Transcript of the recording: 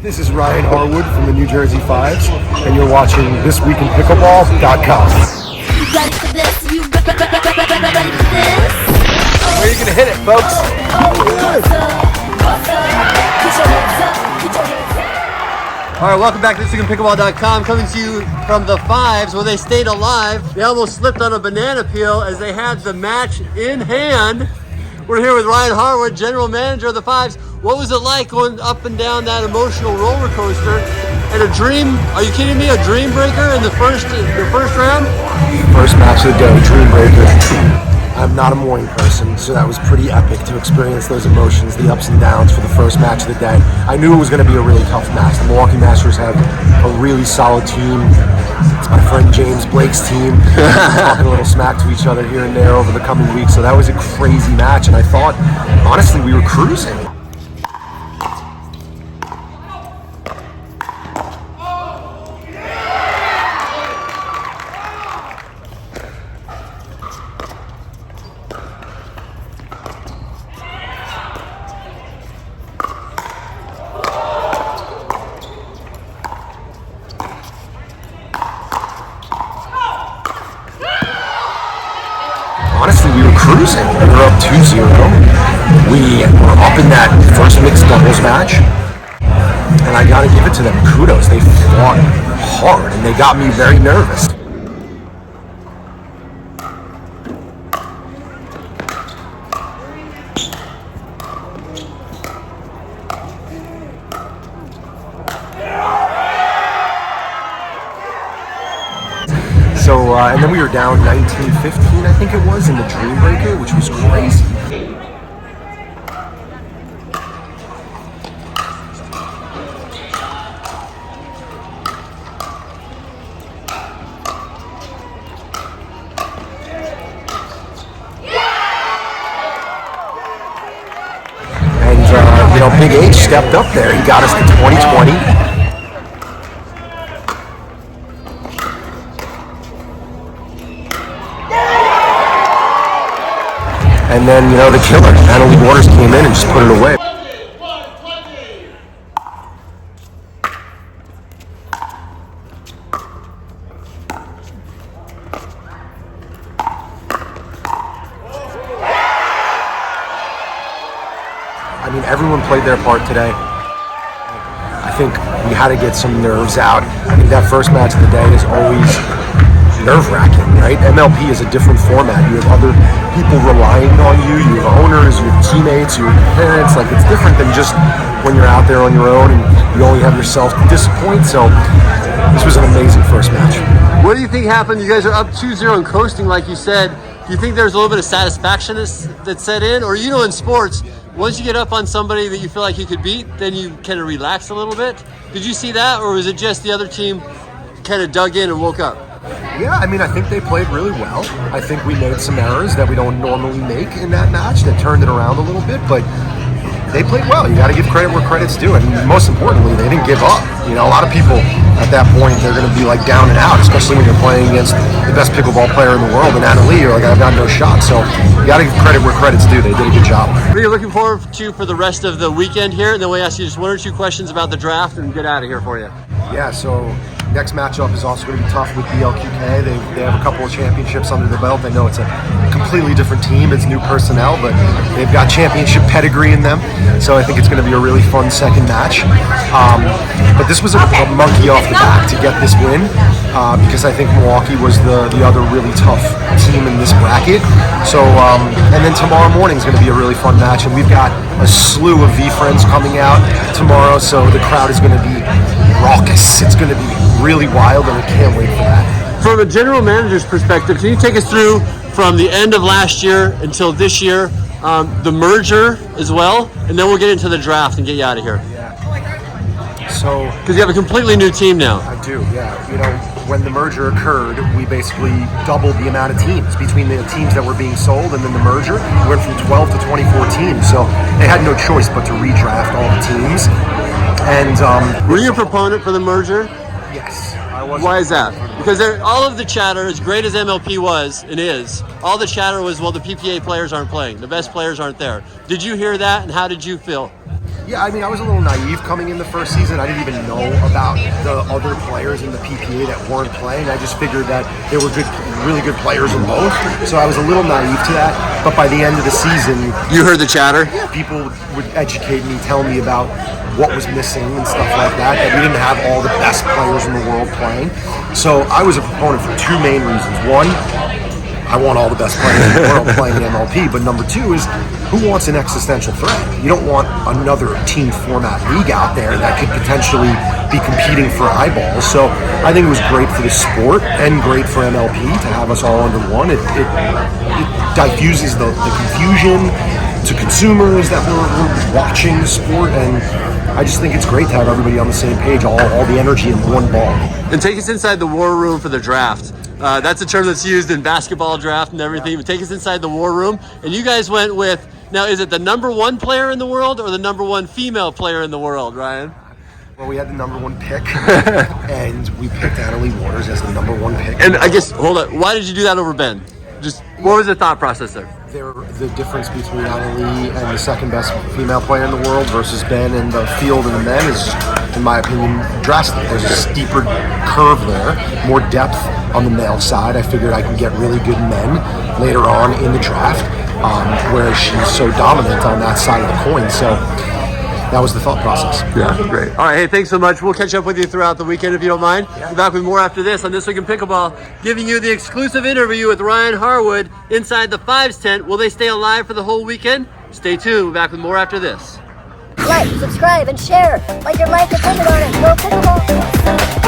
This is Ryan Harwood from the New Jersey Fives, and you're watching ThisWeekinPickleball.com. Ready for this? You ready for this? Where are you gonna hit it, folks? All right, welcome back to ThisWeekinPickleball.com, coming to you from the Fives, where they stayed alive. They almost slipped on a banana peel as they had the match in hand. We're here with Ryan Harwood, general manager of the Fives. What was it like going up and down that emotional roller coaster? And a dream, are you kidding me? A dream breaker in the first round? First match of the day, dream breaker. I'm not a morning person, so that was pretty epic to experience those emotions, the ups and downs for the first match of the day. I knew it was going to be a really tough match. The Milwaukee Masters have a really solid team. It's my friend James Blake's team. Talking a little smack to each other here and there over the coming weeks. So that was a crazy match, and I thought, honestly, we were cruising. Honestly, we were cruising. We were up 2-0. We were up in that first mixed doubles match. And I gotta give it to them. Kudos. They fought hard and they got me very nervous. So, and then we were down 19-15, I think it was, in the Dream Breaker, which was crazy. And, Big H stepped up there. He got us to 20-20. And then, the killer, Randall Waters, came in and just put it away. I mean, everyone played their part today. I think we had to get some nerves out. I think that first match of the day is always nerve-wracking, right? MLP is a different format. You have other people relying on you. You have owners, you have teammates, you have parents. Like, it's different than just when you're out there on your own and you only have yourself to disappoint. So this was an amazing first match. What do you think happened? You guys are up 2-0 and coasting, like you said. Do you think there's a little bit of satisfaction that set in? Or, in sports, once you get up on somebody that you feel like you could beat, then you kind of relax a little bit? Did you see that? Or was it just the other team kind of dug in and woke up? Yeah, I mean, I think they played really well. I think we made some errors that we don't normally make in that match that turned it around a little bit, but they played well. You got to give credit where credit's due, and most importantly, they didn't give up. A lot of people at that point, they're going to be like down and out, especially when you're playing against the best pickleball player in the world, and Natalie, you're like, I've got no shot. So you got to give credit where credit's due. They did a good job. What are you looking forward to for the rest of the weekend here? And then we'll ask you just one or two questions about the draft and get out of here for you. Yeah, so next matchup is also going to be tough with BLQK. They have a couple of championships under the belt. I know it's a completely different team. It's new personnel, but they've got championship pedigree in them. So I think it's going to be a really fun second match. But this was a monkey off the back to get this win because I think Milwaukee was the other really tough team in this bracket. So, and then tomorrow morning is going to be a really fun match. And we've got a slew of V-Friends coming out tomorrow. So the crowd is going to be raucous. It's going to be really wild, and I can't wait for that. From a general manager's perspective, can you take us through from the end of last year until this year, the merger as well, and then we'll get into the draft and get you out of here. Yeah. So, because you have a completely new team now. I do, yeah. When the merger occurred, we basically doubled the amount of teams between the teams that were being sold and then the merger. We went from 12 to 24 teams, so they had no choice but to redraft all the teams. And were you a proponent for the merger? Yes, I was. Why is that? Because all of the chatter, as great as MLP was and is, all the chatter was, well, the PPA players aren't playing. The best players aren't there. Did you hear that, and how did you feel? Yeah, I mean, I was a little naive coming in the first season. I didn't even know about the other players in the PPA that weren't playing. I just figured that there were really good players in both. So I was a little naive to that. But by the end of the season, You heard the chatter? people would educate me, tell me about what was missing and stuff like that, that we didn't have all the best players in the world playing. So I was a proponent for two main reasons. One, I want all the best players in the world playing in MLP, but number two is, who wants an existential threat? You don't want another team format league out there that could potentially be competing for eyeballs. So I think it was great for the sport and great for MLP to have us all under one. It diffuses the confusion to consumers that were watching the sport, and I just think it's great to have everybody on the same page, all the energy in one ball. And take us inside the war room for the draft. That's a term that's used in basketball draft and everything. But take us inside the war room. And you guys went with, now is it the #1 player in the world or the #1 female player in the world, Ryan? Well, we had the #1 pick, and we picked Annalie Waters as the #1 pick. And I guess, hold on, why did you do that over Ben? Just, what was the thought process there? The difference between Annalie and the second best female player in the world versus Ben in the field and the men is, in my opinion, drastic. There's a steeper curve there, more depth on the male side. I figured I can get really good men later on in the draft, whereas she's so dominant on that side of the coin. So that was the thought process. Yeah, great. All right, hey, thanks so much. We'll catch up with you throughout the weekend if you don't mind. We'll be back with more after this on This Week in Pickleball, giving you the exclusive interview with Ryan Harwood inside the Fives tent. Will they stay alive for the whole weekend? Stay tuned. We'll be back with more after this. Like, subscribe, and share. Like your life depended on it. Go Pickleball.